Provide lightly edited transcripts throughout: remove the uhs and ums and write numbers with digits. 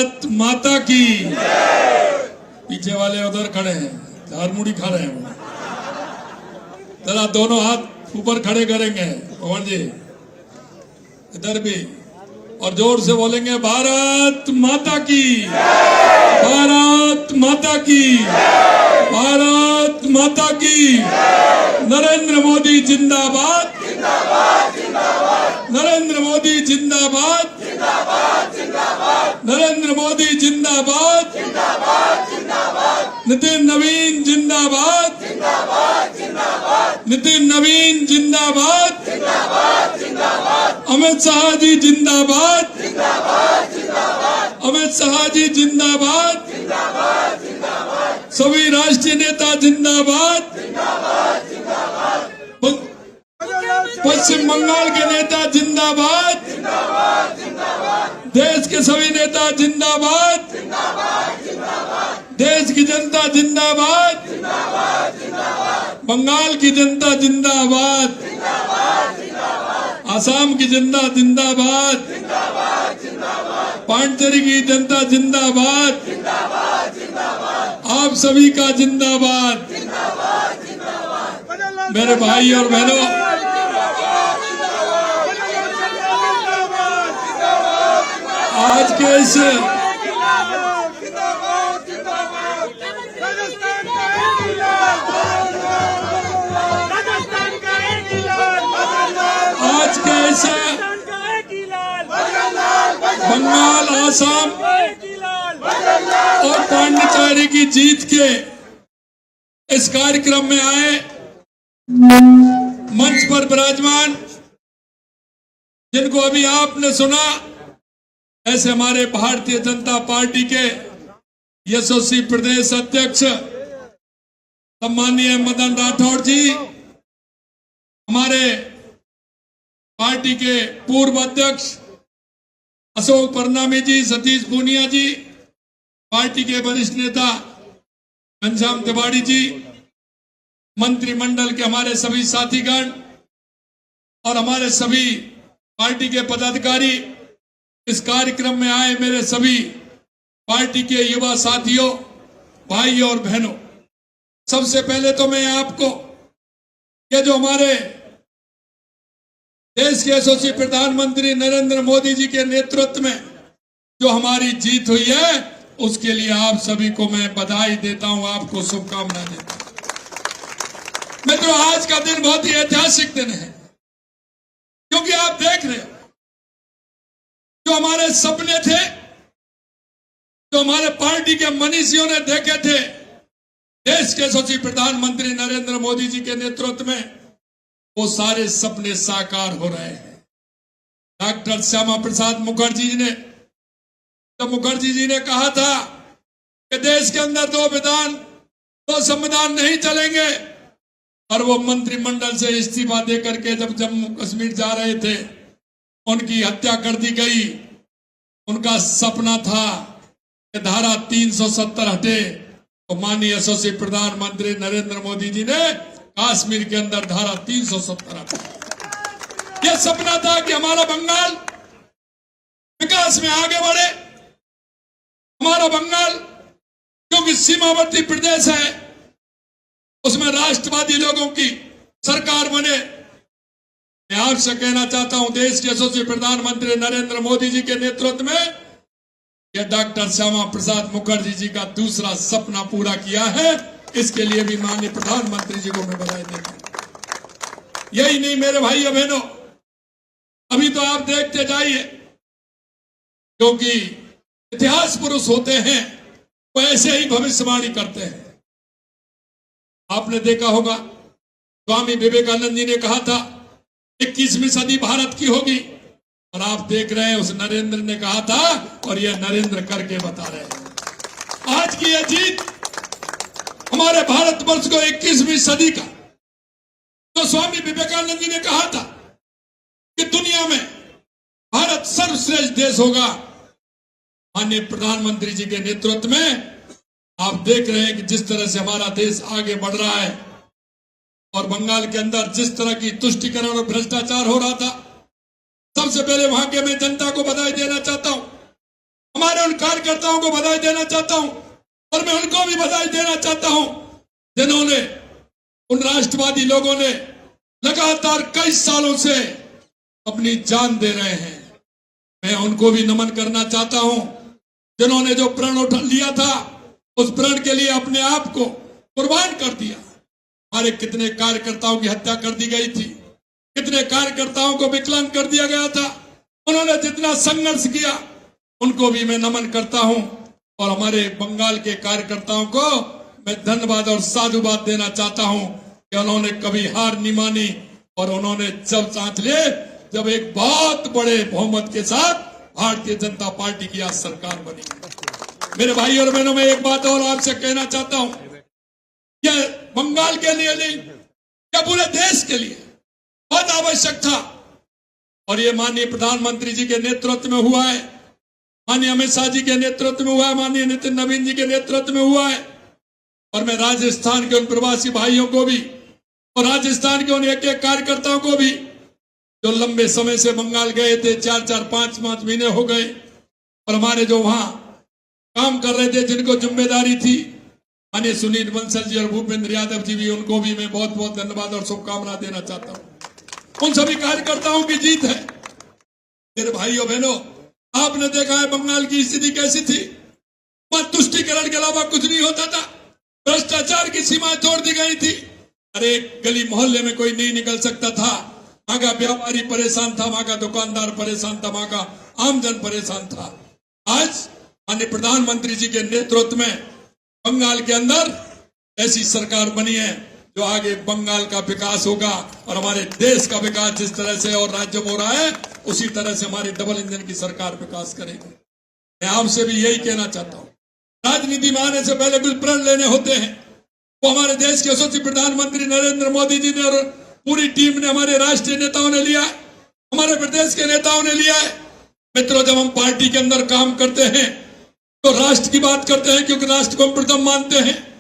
भारत माता की। पीछे वाले उधर खड़े हैं, झारमुड़ी खा रहे हैं। जरा दोनों हाथ ऊपर खड़े करेंगे पवन जी, इधर भी, और जोर से बोलेंगे भारत माता की, भारत माता की, भारत माता की। नरेंद्र मोदी जिंदाबाद, नरेंद्र मोदी जिंदाबाद, नरेंद्र मोदी जिंदाबाद, नितिन नवीन जिंदाबाद, नितिन नवीन जिंदाबाद, अमित शाह जी जिंदाबाद, अमित शाह जी जिंदाबाद, सभी राष्ट्रीय नेता जिंदाबाद, पश्चिम बंगाल के नेता जिंदाबाद, देश के सभी नेता जिंदाबाद, देश की जनता जिंदाबाद, बंगाल की जनता जिंदाबाद, आसाम की जनता जिंदाबाद, पांडिचेरी की जनता जिंदाबाद, आप सभी का जिंदाबाद। मेरे भाई और बहनों, आज के इस बंगाल, आसाम और पांडिचेरी की जीत के इस कार्यक्रम में आए मंच पर विराजमान, जिनको अभी आपने सुना, ऐसे हमारे भारतीय जनता पार्टी के यशस्वी प्रदेश अध्यक्ष सम्मानीय मदन राठौड़ जी, हमारे पार्टी के पूर्व अध्यक्ष अशोक परनामी जी, सतीश पूनिया जी, पार्टी के वरिष्ठ नेता घनश्याम तिवारी जी, मंत्रिमंडल के हमारे सभी साथीगण और हमारे सभी पार्टी के पदाधिकारी, इस कार्यक्रम में आए मेरे सभी पार्टी के युवा साथियों, भाई और बहनों, सबसे पहले तो मैं आपको ये जो हमारे देश के यशस्वी प्रधानमंत्री नरेंद्र मोदी जी के नेतृत्व में जो हमारी जीत हुई है, उसके लिए आप सभी को मैं बधाई देता हूं, आपको शुभकामनाएं देता हूं। मित्रों, आज का दिन बहुत ही ऐतिहासिक दिन है, क्योंकि आप देख रहे हो जो हमारे सपने थे, जो हमारे पार्टी के मनीषियों ने देखे थे, देश के यशस्वी प्रधानमंत्री नरेंद्र मोदी जी के नेतृत्व में वो सारे सपने साकार हो रहे हैं। डॉक्टर श्यामा प्रसाद मुखर्जी जी ने, जब मुखर्जी जी ने कहा था कि देश के अंदर दो संविधान नहीं चलेंगे, और वो मंत्रिमंडल से इस्तीफा दे करके जब जम्मू कश्मीर जा रहे थे, उनकी हत्या कर दी गई। उनका सपना था कि धारा 370 हटे, तो माननीय यशस्वी प्रधानमंत्री नरेंद्र मोदी जी ने कश्मीर के अंदर धारा 370 हटा। यह सपना था कि हमारा बंगाल विकास में आगे बढ़े, हमारा बंगाल क्योंकि सीमावर्ती प्रदेश है, उसमें राष्ट्रवादी लोगों की सरकार बने। मैं आपसे कहना चाहता हूं, देश के यशस्वी प्रधानमंत्री नरेंद्र मोदी जी के नेतृत्व में यह डॉक्टर श्यामा प्रसाद मुखर्जी जी का दूसरा सपना पूरा किया है। इसके लिए भी माननीय प्रधानमंत्री जी को मैं बधाई देता हूं। यही नहीं मेरे भाई और बहनों, अभी तो आप देखते जाइए, क्योंकि इतिहास पुरुष होते हैं वो ऐसे ही भविष्यवाणी करते हैं। आपने देखा होगा, स्वामी विवेकानंद जी ने कहा था 21वीं सदी भारत की होगी, और आप देख रहे हैं उस नरेंद्र ने कहा था, और यह नरेंद्र करके बता रहे हैं। आज की यह जीत हमारे भारतवर्ष को 21वीं सदी का, तो स्वामी विवेकानंद जी ने कहा था कि दुनिया में भारत सर्वश्रेष्ठ देश होगा, माननीय प्रधानमंत्री जी के नेतृत्व में आप देख रहे हैं कि जिस तरह से हमारा देश आगे बढ़ रहा है, और बंगाल के अंदर जिस तरह की तुष्टीकरण और भ्रष्टाचार हो रहा था, सबसे पहले वहां के मैं जनता को बधाई देना चाहता हूं। हमारे उन कार्यकर्ताओं को बधाई देना चाहता हूं और मैं उनको भी बधाई देना चाहता हूं जिन्होंने, उन राष्ट्रवादी लोगों ने लगातार कई सालों से अपनी जान दे रहे हैं। मैं उनको भी नमन करना चाहता हूं जिन्होंने जो प्रण उठा लिया था, उस प्रण के लिए अपने आप को कुर्बान कर दिया। हमारे कितने कार्यकर्ताओं की हत्या कर दी गई थी, कितने कार्यकर्ताओं को विकलांग कर दिया गया था। उन्होंने जितना संघर्ष किया उनको भी मैं नमन करता हूं और हमारे बंगाल के कार्यकर्ताओं को मैं धन्यवाद और साधुवाद देना चाहता हूं कि उन्होंने कभी हार नहीं मानी और उन्होंने जब साथ लिए, जब एक बहुत बड़े बहुमत के साथ भारतीय जनता पार्टी की आज सरकार बनी। मेरे भाई और बहनों, मैं एक बात और आपसे कहना चाहता हूं, यह बंगाल के लिए नहीं, यह पूरे देश के लिए बहुत आवश्यक था और ये माननीय प्रधानमंत्री जी के नेतृत्व में हुआ है, माननीय अमित शाह जी के नेतृत्व में हुआ है, माननीय नितिन नवीन जी के नेतृत्व में हुआ है। और मैं राजस्थान के उन प्रवासी भाइयों को भी और राजस्थान के उन एक एक कार्यकर्ताओं को भी जो लंबे समय से बंगाल गए थे, 4-4, 5-5 महीने हो गए, और हमारे जो वहां काम कर रहे थे, जिनको जिम्मेदारी थी, माननीय सुनील बंसल जी और भूपेंद्र यादव जी भी, उनको भी मैं बहुत बहुत धन्यवाद और शुभकामना देना चाहता हूं। उन सभी कार्यकर्ताओं की जीत है। मेरे भाइयों बहनों, आपने देखा है बंगाल की स्थिति कैसी थी। मत तुष्टीकरण के अलावा कुछ नहीं होता था, भ्रष्टाचार की सीमाएं तोड़ दी गई थी। अरे गली मोहल्ले में कोई नहीं निकल सकता था, वहां का व्यापारी परेशान था, वहां का दुकानदार परेशान था, वहां का आमजन परेशान था। आज माननीय प्रधानमंत्री जी के नेतृत्व में बंगाल के अंदर ऐसी सरकार बनी है जो आगे बंगाल का विकास होगा और हमारे देश का विकास जिस तरह से और राज्यों में हो रहा है, उसी तरह से हमारी डबल इंजन की सरकार विकास करेगी। मैं आपसे भी यही कहना चाहता हूं, राजनीति में आने से पहले कुछ प्रण लेने होते हैं। वो हमारे देश के यशस्वी प्रधानमंत्री नरेंद्र मोदी जी ने और पूरी टीम ने, हमारे राष्ट्रीय नेताओं ने लिया है, हमारे प्रदेश के नेताओं ने लिया है। मित्रों, जब हम पार्टी के अंदर काम करते हैं तो राष्ट्र की बात करते हैं, क्योंकि राष्ट्र को हम प्रथम मानते हैं।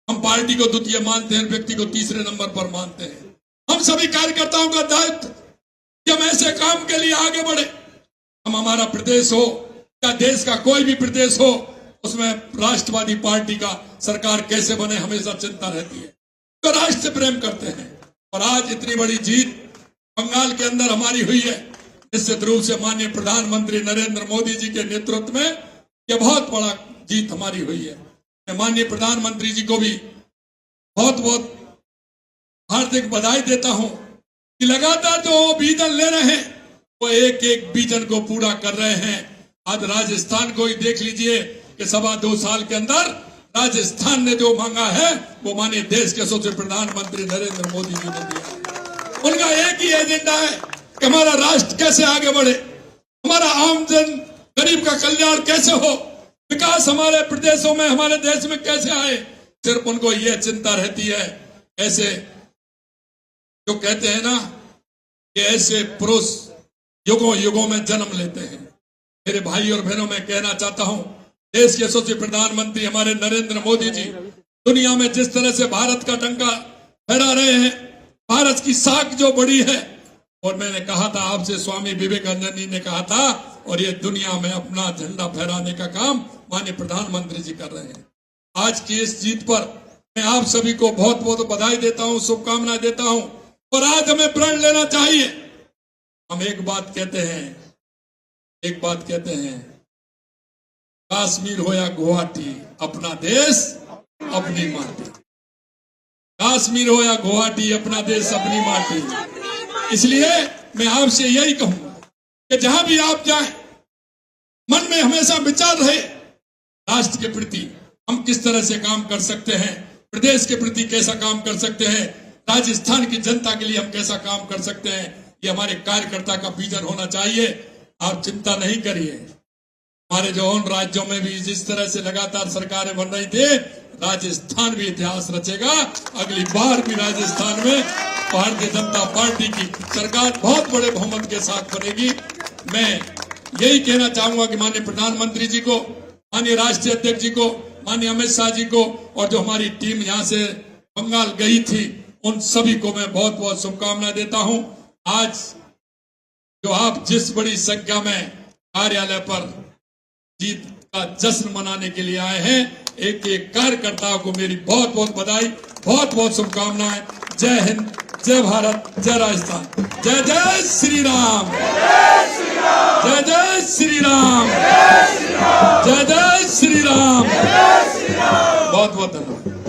हम पार्टी को द्वितीय मानते हैं, व्यक्ति को तीसरे नंबर पर मानते हैं। हम सभी कार्यकर्ताओं का दायित्व कि हम ऐसे काम के लिए आगे बढ़े। हम, हमारा प्रदेश हो या देश का कोई भी प्रदेश हो, उसमें राष्ट्रवादी पार्टी का सरकार कैसे बने, हमेशा चिंता रहती है। तो राष्ट्र से प्रेम करते हैं और आज इतनी बड़ी जीत बंगाल के अंदर हमारी हुई है, निश्चित रूप से माननीय प्रधानमंत्री नरेंद्र मोदी जी के नेतृत्व में यह बहुत बड़ा जीत हमारी हुई है। मैं माननीय प्रधानमंत्री जी को भी बहुत बहुत हार्दिक बधाई देता हूं कि लगातार जो विजन ले रहे हैं, वो एक एक विजन को पूरा कर रहे हैं। आज राजस्थान को ही देख लीजिए कि 2.25 साल के अंदर राजस्थान ने जो मांगा है, वो माननीय देश के यशस्वी प्रधानमंत्री नरेंद्र मोदी जी ने दिया। उनका एक ही एजेंडा है कि हमारा राष्ट्र कैसे आगे बढ़े, हमारा आमजन गरीब का कल्याण कैसे हो, विकास हमारे प्रदेशों में, हमारे देश में कैसे आए। सिर्फ उनको यह चिंता रहती है। ऐसे जो कहते हैं ना कि ऐसे पुरुष युगों युगों में जन्म लेते हैं। मेरे भाई और बहनों, मैं कहना चाहता हूं, देश के यशस्वी प्रधानमंत्री हमारे नरेंद्र मोदी जी दुनिया में जिस तरह से भारत का डंका फहरा रहे हैं, भारत की साख जो बड़ी है, और मैंने कहा था आपसे, स्वामी विवेकानंद जी ने कहा था, और ये दुनिया में अपना झंडा फहराने का काम माननीय प्रधानमंत्री जी कर रहे हैं। आज की इस जीत पर मैं आप सभी को बहुत बहुत बधाई देता हूं, शुभकामनाएं देता हूं। और आज हमें प्रण लेना चाहिए। हम एक बात कहते हैं, कश्मीर हो या गुवाहाटी, अपना देश अपनी माटी। कश्मीर हो या गुवाहाटी, अपना देश अपनी माटी। इसलिए मैं आपसे यही कहूंगा कि जहां भी आप जाएं, मन में हमेशा विचार रहे राष्ट्र के प्रति हम किस तरह से काम कर सकते हैं, प्रदेश के प्रति कैसा काम कर सकते हैं, राजस्थान की जनता के लिए हम कैसा काम कर सकते हैं। ये हमारे कार्यकर्ता का विजन होना चाहिए। आप चिंता नहीं करिए, हमारे जो उन राज्यों में भी जिस तरह से लगातार सरकारें बन रही थी, राजस्थान भी इतिहास रचेगा। अगली बार भी राजस्थान में भारतीय जनता पार्टी की सरकार बहुत बड़े बहुमत के साथ बनेगी। मैं यही कहना चाहूंगा कि माननीय प्रधानमंत्री जी को, माननीय राष्ट्रीय अध्यक्ष जी को, माननीय अमित शाह जी को, और जो हमारी टीम यहां से बंगाल गई थी, उन सभी को मैं बहुत बहुत शुभकामनाएं देता हूं। आज जो आप जिस बड़ी संख्या में कार्यालय पर जीत का जश्न मनाने के लिए आए हैं। एक एक कार्यकर्ताओं को मेरी बहुत बहुत बधाई, बहुत बहुत शुभकामनाएं। जय हिंद, जय भारत, जय राजस्थान, जय जय श्री राम, जय जय श्री राम, जय जय श्री राम। बहुत बहुत धन्यवाद।